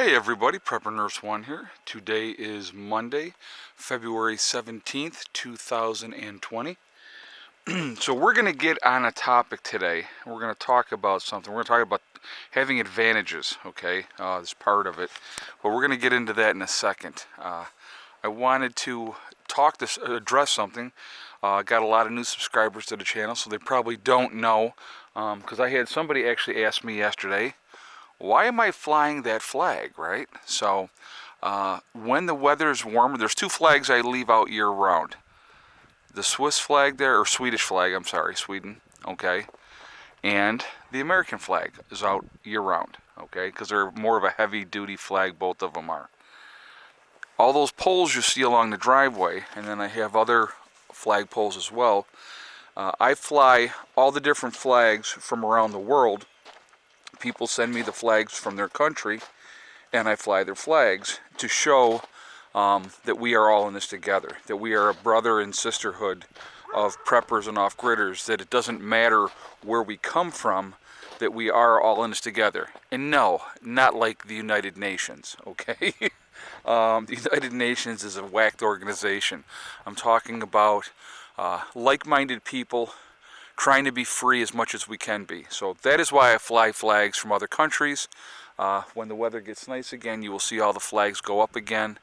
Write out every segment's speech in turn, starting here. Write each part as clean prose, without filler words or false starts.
Hey everybody, Prepper Nurse 1 here. Today is Monday, February 17th, 2020. So we're going to get on a topic today. We're going to talk about something. We're going to talk about having advantages, okay? This part of it. But we're going to get into that in a second. I wanted to address something. Got a lot of new subscribers to the channel, so they probably don't know. Because I had somebody actually ask me yesterday, why am I flying that flag, right? So when the weather's warmer, there's two flags I leave out year round. The Swiss flag there, or Swedish flag, I'm sorry, Sweden, okay? And the American flag is out year round, okay? Because they're more of a heavy duty flag, both of them are. All those poles you see along the driveway, and then I have other flag poles as well. I fly all the different flags from around the world. People send me the flags from their country, and I fly their flags to show that we are all in this together, that we are a brother and sisterhood of preppers and off-gridders, that it doesn't matter where we come from, that we are all in this together. And no, not like the United Nations, okay? The United Nations is a whacked organization. I'm talking about like-minded people trying to be free as much as we can be. So that is why I fly flags from other countries. When the weather gets nice again, you will see all the flags go up again.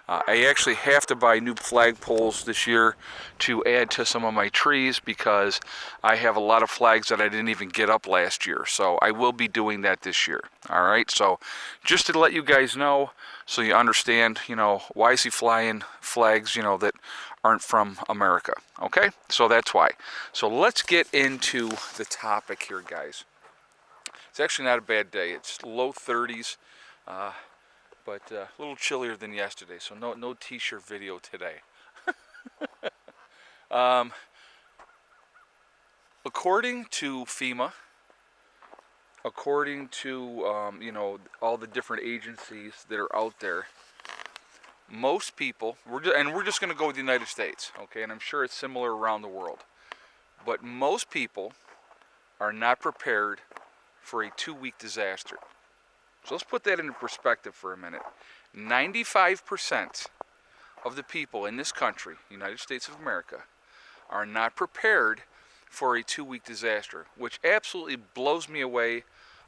I actually have to buy new flag poles this year to add to some of my trees because I have a lot of flags that I didn't even get up last year. So I will be doing that this year. All right, so just to let you guys know, so you understand, why is he flying flags, that aren't from America, okay? So that's why. So let's get into the topic here, guys. It's actually not a bad day. It's low 30s, but a little chillier than yesterday, so no t-shirt video today. According to FEMA, according to all the different agencies that are out there, most people, we're just going to go with the United States, okay, and I'm sure it's similar around the world, but most people are not prepared for a 2-week disaster. So let's put that into perspective for a minute. 95% of the people in this country, United States of America, are not prepared for a 2-week disaster, which absolutely blows me away.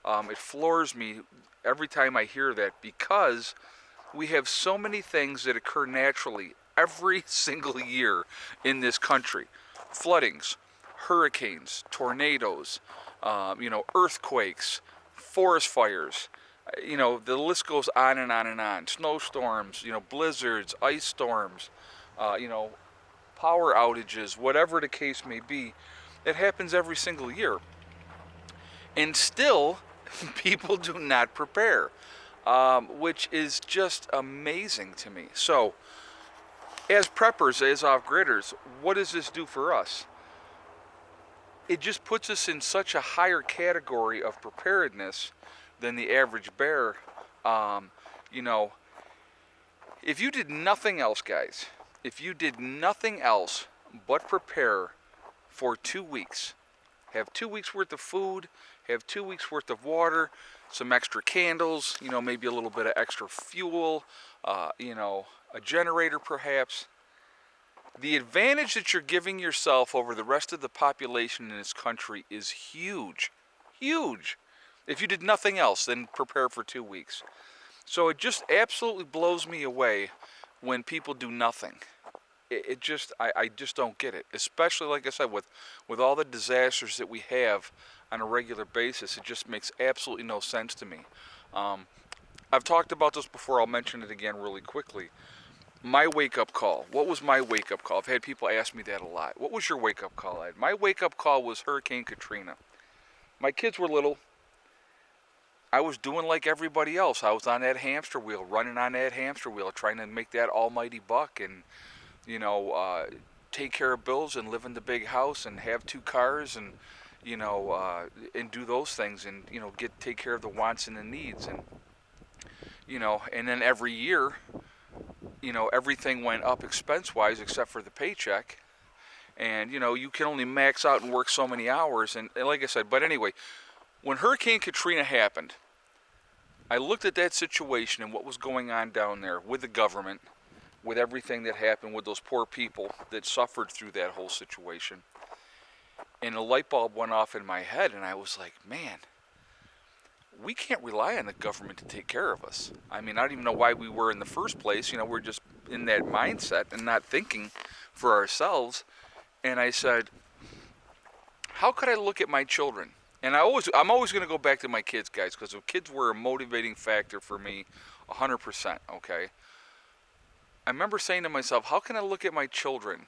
It floors me every time I hear that, because we have so many things that occur naturally every single year in this country. Floodings, hurricanes, tornadoes, earthquakes, forest fires, the list goes on and on and on. Snowstorms, blizzards, ice storms, power outages, whatever the case may be. It happens every single year. And still, people do not prepare, which is just amazing to me. So, as preppers, as off-gridders, what does this do for us? It just puts us in such a higher category of preparedness than the average bear. If you did nothing else, guys, if you did nothing else but prepare for 2 weeks, have 2 weeks worth of food, have 2 weeks worth of water, some extra candles, maybe a little bit of extra fuel, a generator perhaps. The advantage that you're giving yourself over the rest of the population in this country is huge. Huge. If you did nothing else than prepare for 2 weeks. So it just absolutely blows me away when people do nothing. I just don't get it. Especially, like I said, with all the disasters that we have on a regular basis, it just makes absolutely no sense to me. I've talked about this before. I'll mention it again really quickly. My wake-up call. What was my wake-up call? I've had people ask me that a lot. What was your wake-up call, Ed? My wake-up call was Hurricane Katrina. My kids were little. I was doing like everybody else. I was on that hamster wheel, running on that hamster wheel, trying to make that almighty buck and, take care of bills and live in the big house and have 2 cars and, and do those things and, take care of the wants and the needs. And, and then every year, everything went up expense-wise except for the paycheck. And, you can only max out and work so many hours. And like I said, but anyway, when Hurricane Katrina happened, I looked at that situation and what was going on down there with the government, with everything that happened with those poor people that suffered through that whole situation. And a light bulb went off in my head, and I was like, man, we can't rely on the government to take care of us. I mean, I don't even know why we were in the first place. We're just in that mindset and not thinking for ourselves. And I said, how could I look at my children? And I'm always going to go back to my kids, guys, because the kids were a motivating factor for me 100%, okay? I remember saying to myself, how can I look at my children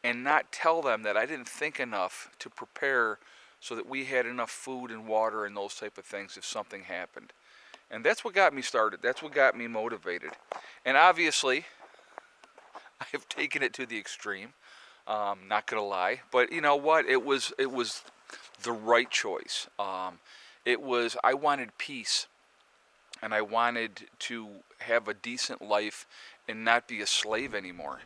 and not tell them that I didn't think enough to prepare so that we had enough food and water and those type of things if something happened? And that's what got me started. That's what got me motivated. And obviously, I have taken it to the extreme. Not gonna lie, but you know what? It was the right choice. I wanted peace, and I wanted to have a decent life and not be a slave anymore.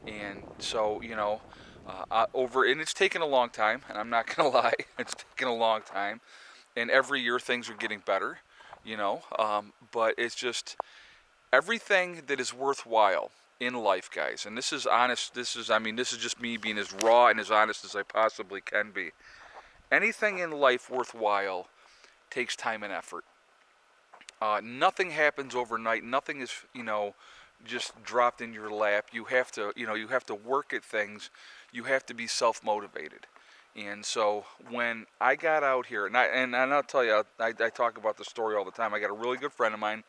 And so, and it's taken a long time, and I'm not gonna lie, it's taken a long time. And every year things are getting better, but it's just everything that is worthwhile in life, guys. And this is honest. This is just me being as raw and as honest as I possibly can be. Anything in life worthwhile takes time and effort. Nothing happens overnight. Nothing is, just dropped in your lap. You have to work at things. You have to be self-motivated. And so when I got out here, and I'll tell you, I talk about the story all the time. I got a really good friend of mine,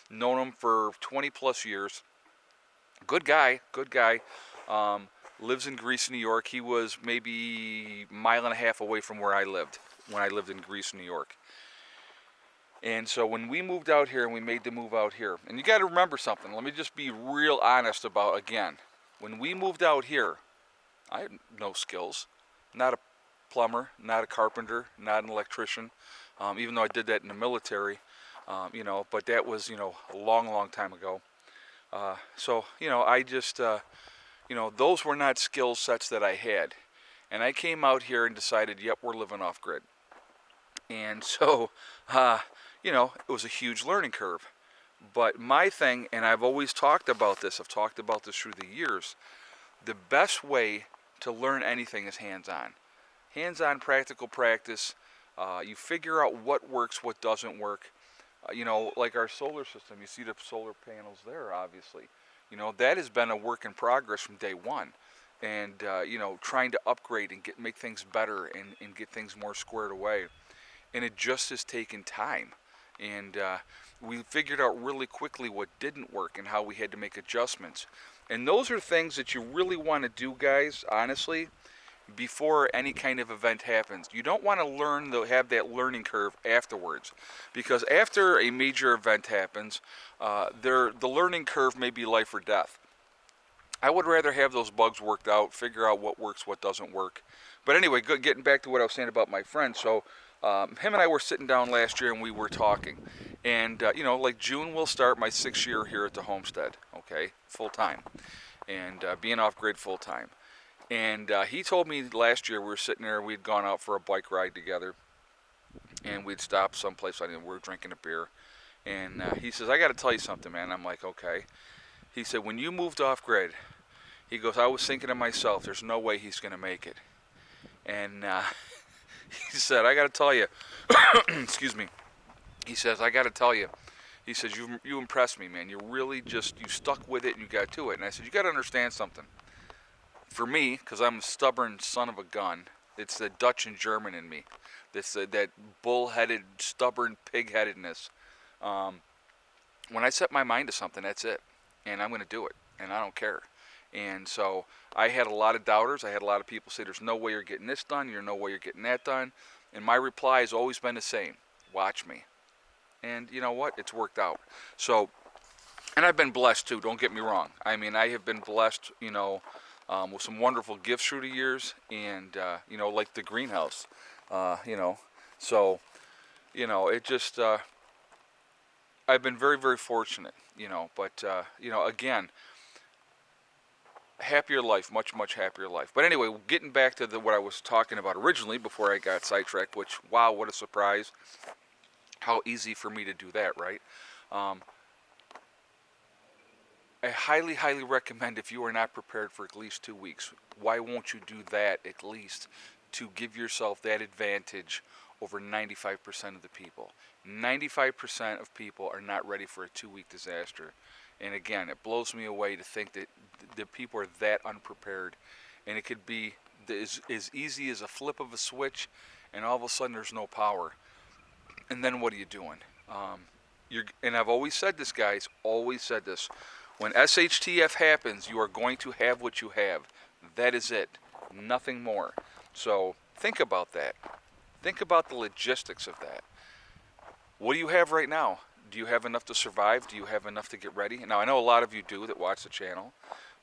known him for 20 plus years. Good guy. Lives in Greece, New York. He was maybe a mile and a half away from where I lived when I lived in Greece, New York. And so when we moved out here and we made the move out here, and you got to remember something. Let me just be real honest about, again, when we moved out here, I had no skills. Not a plumber, not a carpenter, not an electrician, even though I did that in the military, but that was, a long, long time ago. I just, those were not skill sets that I had. And I came out here and decided, yep, we're living off grid. And so, it was a huge learning curve. But my thing, and I've always talked about this, I've talked about this through the years, the best way to learn anything is hands-on. Hands-on practical practice. You figure out what works, what doesn't work. Like our solar system, you see the solar panels there, obviously. That has been a work in progress from day one. And, trying to upgrade and make things better and get things more squared away. And it just has taken time. And we figured out really quickly what didn't work and how we had to make adjustments. And those are things that you really want to do, guys, honestly, before any kind of event happens. You don't want to have that learning curve afterwards, because after a major event happens, the learning curve may be life or death. I would rather have those bugs worked out, figure out what works, what doesn't work. But anyway, getting back to what I was saying about my friend. So him and I were sitting down last year and we were talking. And, like June will start my 6th year here at the homestead, okay, full time. And being off grid full time. And he told me last year, we were sitting there, we'd gone out for a bike ride together, and we'd stopped someplace, we were drinking a beer, and he says, I got to tell you something, man. I'm like, okay. He said, when you moved off grid, he goes, I was thinking to myself, there's no way he's going to make it. And he said, I got to tell you, excuse me, he says, I got to tell you, he says, you impressed me, man. You really you stuck with it and you got to it. And I said, you got to understand something. For me, because I'm a stubborn son of a gun, it's the Dutch and German in me. That bull-headed, stubborn pig-headedness. When I set my mind to something, that's it. And I'm going to do it. And I don't care. And so I had a lot of doubters. I had a lot of people say, there's no way you're getting this done. There's no way you're getting that done. And my reply has always been the same. Watch me. And you know what? It's worked out. So, and I've been blessed too. Don't get me wrong. I have been blessed, with some wonderful gifts through the years, and like the greenhouse, so it just I've been very, very fortunate, but again, happier life, much, much happier life. But anyway, getting back to what I was talking about originally before I got sidetracked, which, wow, what a surprise. How easy for me to do that, right? Um, I highly, highly recommend, if you are not prepared for at least 2 weeks, why won't you do that at least to give yourself that advantage over 95% of the people? 95% of people are not ready for a 2 week disaster. And again, it blows me away to think that the people are that unprepared. And it could be as easy as a flip of a switch, and all of a sudden there's no power. And then what are you doing? And I've always said this, guys, always said this. When SHTF happens, you are going to have what you have. That is it. Nothing more. So think about that. Think about the logistics of that. What do you have right now? Do you have enough to survive? Do you have enough to get ready? Now, I know a lot of you do that watch the channel,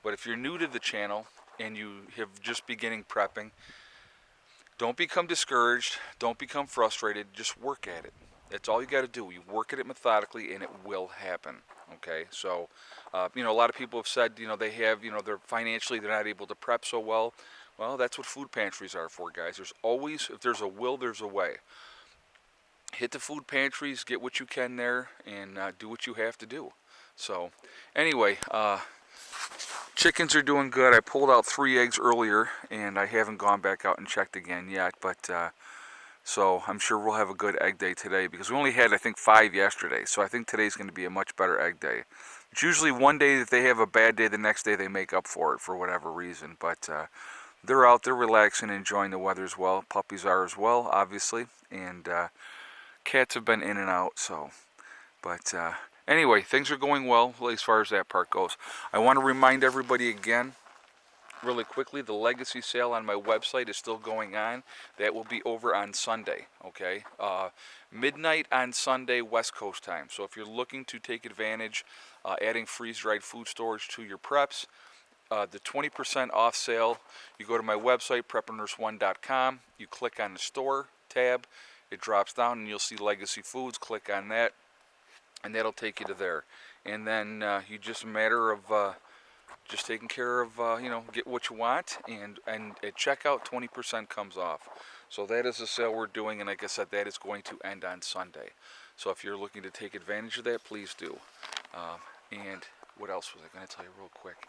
but if you're new to the channel and you have just beginning prepping, don't become discouraged. Don't become frustrated. Just work at it. That's all you got to do. You work at it methodically, and it will happen. Okay, so a lot of people have said, they have, they're financially, they're not able to prep so well. Well, that's what food pantries are for, guys. There's always, if there's a will, there's a way. Hit the food pantries, get what you can there, and do what you have to do. So, anyway, chickens are doing good. I pulled out 3 eggs earlier, and I haven't gone back out and checked again yet, but so I'm sure we'll have a good egg day today, because we only had, I think, 5 yesterday. So I think today's going to be a much better egg day. It's usually one day that they have a bad day, the next day they make up for it for whatever reason. But they're out, they're relaxing, enjoying the weather as well. Puppies are as well, obviously. And cats have been in and out, so. But anyway, things are going well as far as that part goes. I want to remind everybody again, really quickly, the legacy sale on my website is still going on. That will be over on Sunday, okay? Midnight on Sunday, West Coast time. So if you're looking to take advantage, adding freeze-dried food storage to your preps, the 20% off sale, you go to my website, preparedness1.com, you click on the store tab, it drops down and you'll see Legacy Foods, click on that, and that'll take you to there. And then you just a matter of just taking care of, get what you want, and at checkout, 20% comes off. So that is the sale we're doing, and like I said, that is going to end on Sunday. So if you're looking to take advantage of that, please do. And what else was I going to tell you real quick?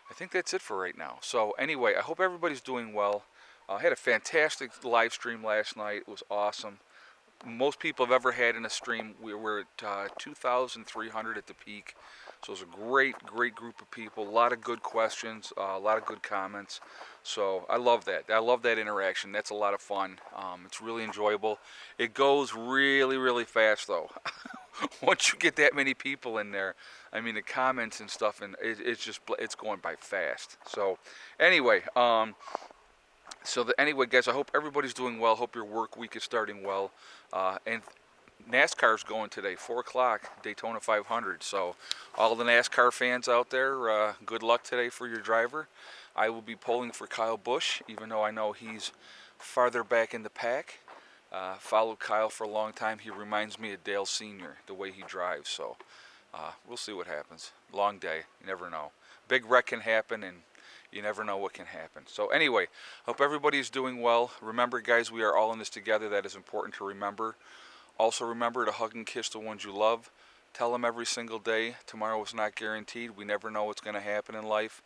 I think that's it for right now. So anyway, I hope everybody's doing well. I had a fantastic live stream last night. It was awesome. Most people have ever had in a stream. We were at 2,300 at the peak. So it was a great, great group of people. A lot of good questions, a lot of good comments. So I love that. I love that interaction. That's a lot of fun. It's really enjoyable. It goes really, really fast, though. Once you get that many people in there, I mean, the comments and stuff, and it's going by fast. So anyway, anyway, guys, I hope everybody's doing well. Hope your work week is starting well. And NASCAR's going today, 4 o'clock, Daytona 500. So all the NASCAR fans out there, good luck today for your driver. I will be polling for Kyle Busch, even though I know he's farther back in the pack. Followed Kyle for a long time. He reminds me of Dale Sr., the way he drives. So we'll see what happens. Long day. You never know. Big wreck can happen, and you never know what can happen. So anyway, hope everybody's doing well. Remember, guys, we are all in this together. That is important to remember. Also remember to hug and kiss the ones you love. Tell them every single day, tomorrow is not guaranteed. We never know what's going to happen in life.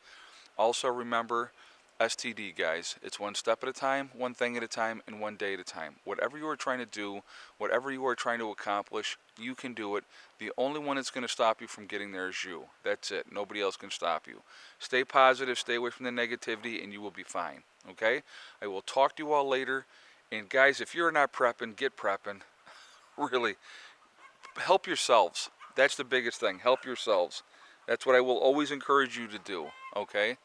Also remember, STD, guys. It's one step at a time, one thing at a time, and one day at a time. Whatever you are trying to do, whatever you are trying to accomplish, you can do it. The only one that's going to stop you from getting there is you. That's it. Nobody else can stop you. Stay positive, stay away from the negativity, and you will be fine. Okay? I will talk to you all later. And guys, if you're not prepping, get prepping. Really, help yourselves. That's the biggest thing. Help yourselves. That's what I will always encourage you to do. Okay?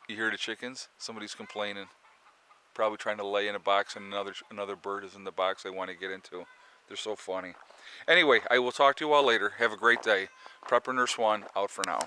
You hear the chickens? Somebody's complaining. Probably trying to lay in a box, and another bird is in the box they want to get into. They're so funny. Anyway, I will talk to you all later. Have a great day. Prepper Nurse 1 out for now.